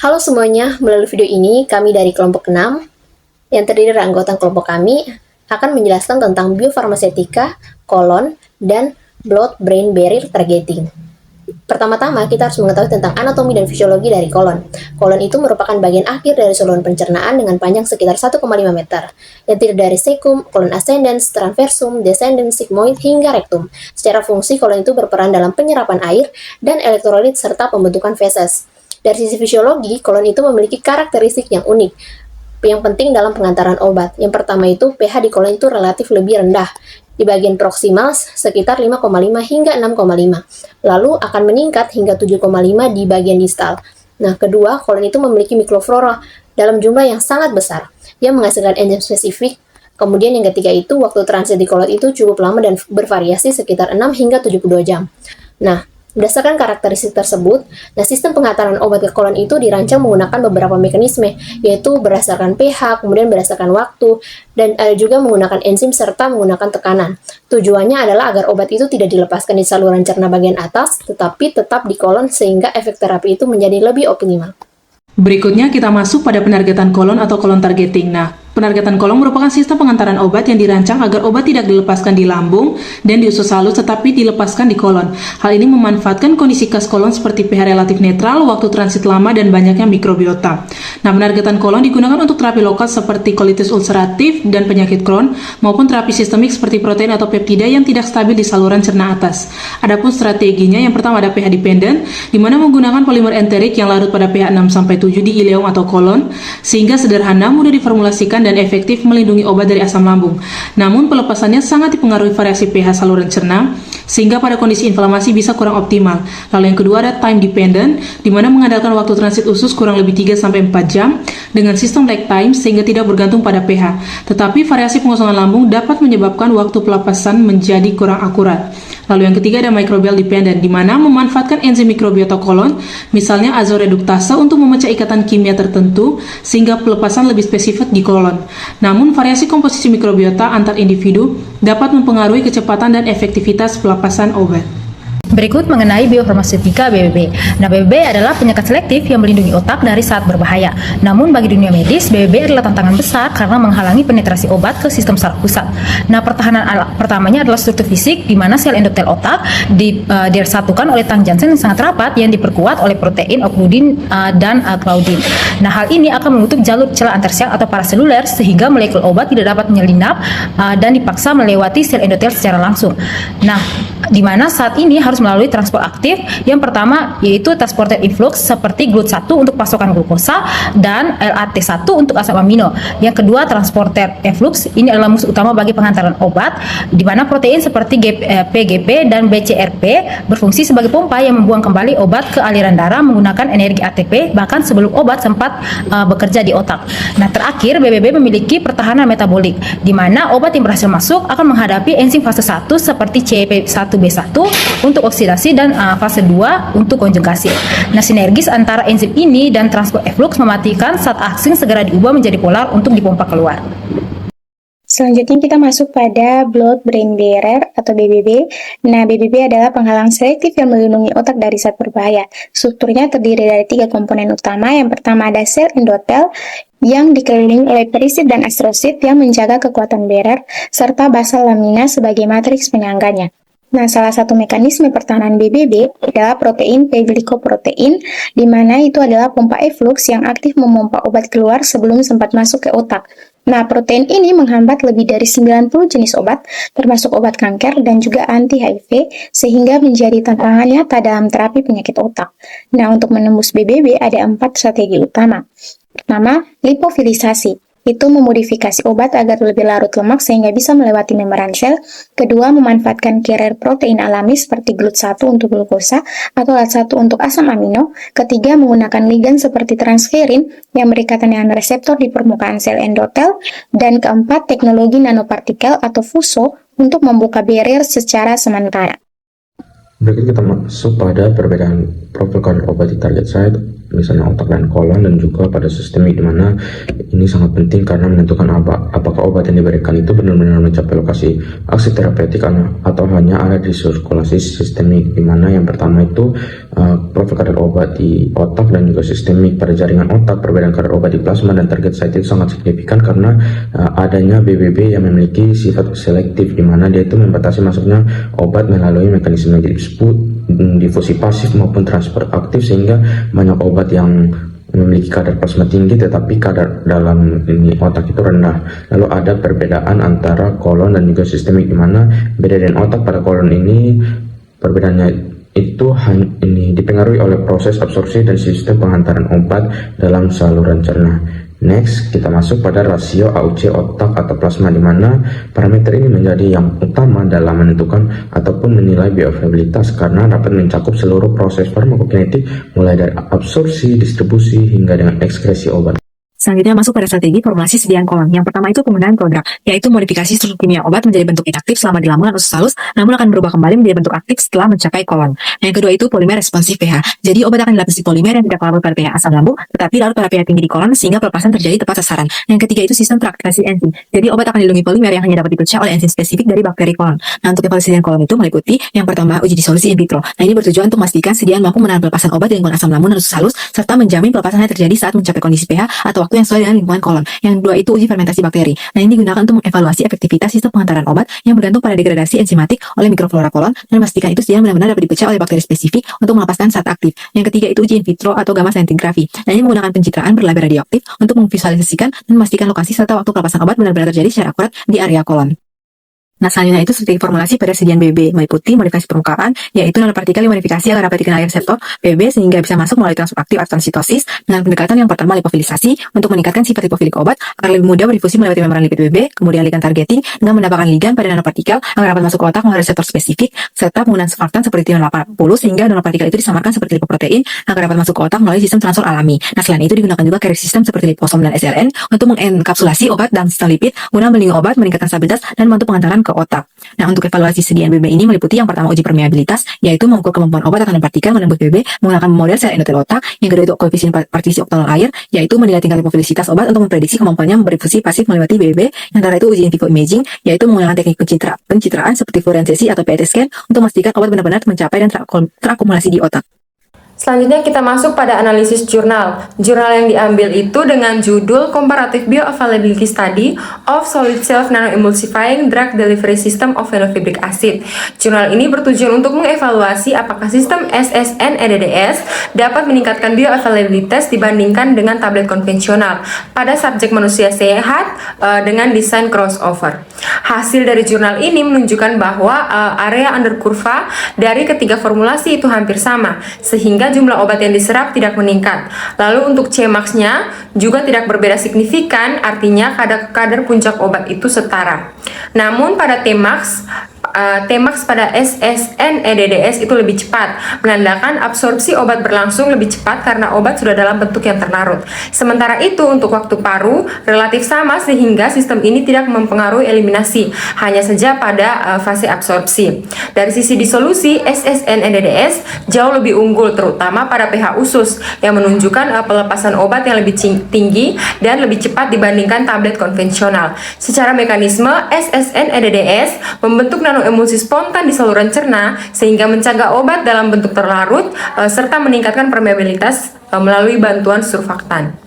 Halo semuanya, melalui video ini kami dari kelompok 6 yang terdiri dari anggota kelompok kami akan menjelaskan tentang biofarmasetika, kolon, dan blood-brain barrier targeting. Pertama-tama, kita harus mengetahui tentang anatomi dan fisiologi dari kolon. Kolon itu merupakan bagian akhir dari saluran pencernaan dengan panjang sekitar 1,5 meter, yang terdiri dari cecum, kolon ascendens, transversum, descendens, sigmoid, hingga rectum. Secara fungsi, kolon itu berperan dalam penyerapan air dan elektrolit serta pembentukan feses. Dari sisi fisiologi, kolon itu memiliki karakteristik yang unik, yang penting dalam pengantaran obat. Yang pertama itu, pH di kolon itu relatif lebih rendah. Di bagian proksimal sekitar 5,5 hingga 6,5. Lalu akan meningkat hingga 7,5 di bagian distal. Nah, kedua, kolon itu memiliki mikroflora dalam jumlah yang sangat besar, yang menghasilkan enzim spesifik. Kemudian yang ketiga itu, waktu transit di kolon itu cukup lama dan bervariasi sekitar 6 hingga 72 jam. Nah, berdasarkan karakteristik tersebut, sistem pengantaran obat ke kolon itu dirancang menggunakan beberapa mekanisme, yaitu berdasarkan pH, kemudian berdasarkan waktu, dan ada juga menggunakan enzim serta menggunakan tekanan. Tujuannya adalah agar obat itu tidak dilepaskan di saluran cerna bagian atas, tetapi tetap di kolon sehingga efek terapi itu menjadi lebih optimal. Berikutnya kita masuk pada penargetan kolon atau kolon targeting. Penargetan kolon merupakan sistem pengantaran obat yang dirancang agar obat tidak dilepaskan di lambung dan di usus halus tetapi dilepaskan di kolon. Hal ini memanfaatkan kondisi khas kolon seperti pH relatif netral, waktu transit lama, dan banyaknya mikrobiota. Penargetan kolon digunakan untuk terapi lokal seperti kolitis ulceratif dan penyakit Crohn maupun terapi sistemik seperti protein atau peptida yang tidak stabil di saluran cerna atas. Adapun strateginya, yang pertama ada pH dependent, di mana menggunakan polimer enterik yang larut pada pH 6-7 di ileum atau kolon, sehingga sederhana, mudah diformulasikan dan efektif melindungi obat dari asam lambung. Namun pelepasannya sangat dipengaruhi variasi pH saluran cerna, sehingga pada kondisi inflamasi bisa kurang optimal. Lalu yang kedua ada time dependent, di mana mengandalkan waktu transit usus kurang lebih 3-4 jam dengan sistem lag time sehingga tidak bergantung pada pH. Tetapi variasi pengosongan lambung dapat menyebabkan waktu pelepasan menjadi kurang akurat. Lalu yang ketiga ada microbial dependent, di mana memanfaatkan enzim mikrobiota kolon, misalnya azoreduktase untuk memecah ikatan kimia tertentu sehingga pelepasan lebih spesifik di kolon. Namun variasi komposisi mikrobiota antar individu dapat mempengaruhi kecepatan dan efektivitas pelepasan obat. Berikut mengenai biofarmasetika BBB. BBB adalah penyakit selektif yang melindungi otak dari saat berbahaya. Namun bagi dunia medis, BBB adalah tantangan besar karena menghalangi penetrasi obat ke sistem saraf pusat. Pertahanan pertamanya adalah struktur fisik, di mana sel endotel otak disatukan oleh tang Jansen yang sangat rapat yang diperkuat oleh protein okludin dan claudin. Hal ini akan menutup jalur celah antar sel atau paraseluler sehingga molekul obat tidak dapat menyelinap dan dipaksa melewati sel endotel secara langsung. Di mana saat ini harus melalui transport aktif. Yang pertama yaitu transporter influx seperti GLUT1 untuk pasokan glukosa dan LAT1 untuk asam amino. Yang kedua transporter efflux, ini adalah musuh utama bagi pengantaran obat, di mana protein seperti PGP dan BCRP berfungsi sebagai pompa yang membuang kembali obat ke aliran darah menggunakan energi ATP bahkan sebelum obat sempat bekerja di otak. Terakhir BBB memiliki pertahanan metabolik, di mana obat yang berhasil masuk akan menghadapi enzim fase 1 seperti CYP1B1 untuk oksidasi dan fase 2 untuk konjugasi. Sinergis antara enzim ini dan transport efflux mematikan saat aksin segera diubah menjadi polar untuk dipompa keluar. Selanjutnya kita masuk pada blood-brain barrier atau BBB. BBB adalah penghalang selektif yang melindungi otak dari zat berbahaya. Strukturnya terdiri dari 3 komponen utama. Yang pertama ada sel endotel yang dikelilingi oleh perisit dan astrosit yang menjaga kekuatan barrier, serta basal lamina sebagai matriks penyangganya. Salah satu mekanisme pertahanan BBB adalah protein P-glikoprotein, di mana itu adalah pompa efflux yang aktif memompa obat keluar sebelum sempat masuk ke otak. Protein ini menghambat lebih dari 90 jenis obat, termasuk obat kanker dan juga anti-HIV, sehingga menjadi tantangan nyata dalam terapi penyakit otak. Untuk menembus BBB ada 4 strategi utama. Pertama, lipofilisasi. Itu memodifikasi obat agar lebih larut lemak sehingga bisa melewati membran sel. Kedua, memanfaatkan carrier protein alami seperti GLUT1 untuk glukosa atau LAT1 untuk asam amino. Ketiga, menggunakan ligan seperti transferin yang berikatan dengan reseptor di permukaan sel endotel. Dan keempat, teknologi nanopartikel atau FUSO untuk membuka barrier secara sementara. Berikut kita masuk pada perbedaan profil kadar obat di target site. misalnya otak dan kolon, dan juga pada sistemik, di mana ini sangat penting karena menentukan apakah obat yang diberikan itu benar-benar mencapai lokasi aksi terapeutik atau hanya ada di sirkulasi sistemik, di mana yang pertama itu profil kadar obat di otak dan juga sistemik. Pada jaringan otak, perbedaan kadar obat di plasma dan target site itu sangat signifikan karena adanya BBB yang memiliki sifat selektif, di mana dia itu membatasi masuknya obat melalui mekanisme disebut difusi pasif maupun transfer aktif, sehingga banyak obat yang memiliki kadar plasma tinggi tetapi kadar dalam otak itu rendah. Lalu ada perbedaan antara kolon dan juga sistemik, di mana beda dengan otak. Pada kolon ini perbedaannya itu ini dipengaruhi oleh proses absorpsi dan sistem penghantaran obat dalam saluran cerna. Next, kita masuk pada rasio AUC otak atau plasma, di mana parameter ini menjadi yang utama dalam menentukan ataupun menilai bioavailabilitas karena dapat mencakup seluruh proses farmakokinetik mulai dari absorpsi, distribusi, hingga dengan ekskresi obat. Selanjutnya masuk pada strategi formulasi sediaan kolon. Yang pertama itu penggunaan prodrug, yaitu modifikasi struktur kimia obat menjadi bentuk inaktif selama di lambung dan usus halus, namun akan berubah kembali menjadi bentuk aktif setelah mencapai kolon. Yang kedua itu polimer responsif pH. Jadi obat akan dilapisi polimer yang tidak larut pada pH asam lambung, tetapi larut pada pH tinggi di kolon sehingga pelepasan terjadi tepat sasaran. Yang ketiga itu sistem teraktivasi enzim. Jadi obat akan dilindungi polimer yang hanya dapat dipecah oleh enzim spesifik dari bakteri kolon. Nah, untuk evaluasi sediaan kolon itu meliputi yang pertama uji disolusi in vitro. Nah, ini bertujuan untuk memastikan sediaan mampu menahan pelepasan obat di lingkungan asam lambung dan usus halus serta menjamin pelepasannya terjadi saat mencapai kondisi pH atau waktu yang sesuai dengan lingkungan kolon. Yang kedua itu uji fermentasi bakteri. Nah, ini digunakan untuk mengevaluasi efektivitas sistem penghantaran obat yang bergantung pada degradasi enzimatik oleh mikroflora kolon dan memastikan itu sediaan benar-benar dapat dipecah oleh bakteri spesifik untuk melepaskan saat aktif. Yang ketiga itu uji in vitro atau gamma scintigraphy. Nah, ini menggunakan pencitraan berlabel radioaktif untuk memvisualisasikan dan memastikan lokasi serta waktu pelepasan obat benar-benar terjadi secara akurat di area kolon. Nah, selanjutnya itu strategi formulasi pada sediaan BB meliputi modifikasi permukaan, yaitu nanopartikel yang modifikasi agar dapat dikenali reseptor BB sehingga bisa masuk melalui transfer aktif atau transitosis dengan pendekatan yang pertama lipofilisasi untuk meningkatkan sifat lipofilik obat agar lebih mudah berdifusi melewati membran lipid BB, kemudian ligand targeting dengan menambahkan ligand pada nanopartikel agar dapat masuk ke otak melalui reseptor spesifik, serta penggunaan surfaktan seperti tion 80 sehingga nanopartikel itu disamarkan seperti lipoprotein agar dapat masuk ke otak melalui sistem transfer alami. Nah, selain itu digunakan juga carrier system seperti liposom dan SLN untuk mengenkapsulasi obat dalam sistem lipid guna melindungi obat, meningkatkan stabilitas dan membantu penghantaran ke otak. Nah, untuk evaluasi sediaan BB ini meliputi yang pertama uji permeabilitas, yaitu mengukur kemampuan obat akan partikel menembus BB menggunakan model sel endotel otak. Yang kedua itu koefisien partisi oktanol air, yaitu menilai tingkat lipofilisitas obat untuk memprediksi kemampuannya berdifusi pasif melewati BB. Yang terakhir itu uji in vivo imaging, yaitu menggunakan teknik pencitraan seperti fluoressensi atau PET scan untuk memastikan obat benar-benar mencapai dan terakumulasi di otak. Selanjutnya kita masuk pada analisis jurnal. Jurnal yang diambil itu dengan judul Comparative Bioavailability Study of Solid Self-Nanoemulsifying Drug Delivery System of Fenofibric Acid. Jurnal ini bertujuan untuk mengevaluasi apakah sistem SSN-EDDS dapat meningkatkan bioavailabilitas dibandingkan dengan tablet konvensional pada subjek manusia sehat dengan desain crossover. Hasil dari jurnal ini menunjukkan bahwa area under kurva dari ketiga formulasi itu hampir sama, sehingga jumlah obat yang diserap tidak meningkat. Lalu untuk Cmax-nya juga tidak berbeda signifikan, artinya kadar puncak obat itu setara. Namun pada Tmax pada SSN-EDDS itu lebih cepat, menandakan absorpsi obat berlangsung lebih cepat karena obat sudah dalam bentuk yang terlarut. Sementara itu untuk waktu paru relatif sama sehingga sistem ini tidak mempengaruhi eliminasi, hanya saja pada fase absorpsi. Dari sisi disolusi, SSN-EDDS jauh lebih unggul terutama pada pH usus yang menunjukkan pelepasan obat yang lebih tinggi dan lebih cepat dibandingkan tablet konvensional. Secara mekanisme, SSN-EDDS membentuk nanoemulsi spontan di saluran cerna sehingga mencegah obat dalam bentuk terlarut serta meningkatkan permeabilitas melalui bantuan surfaktan.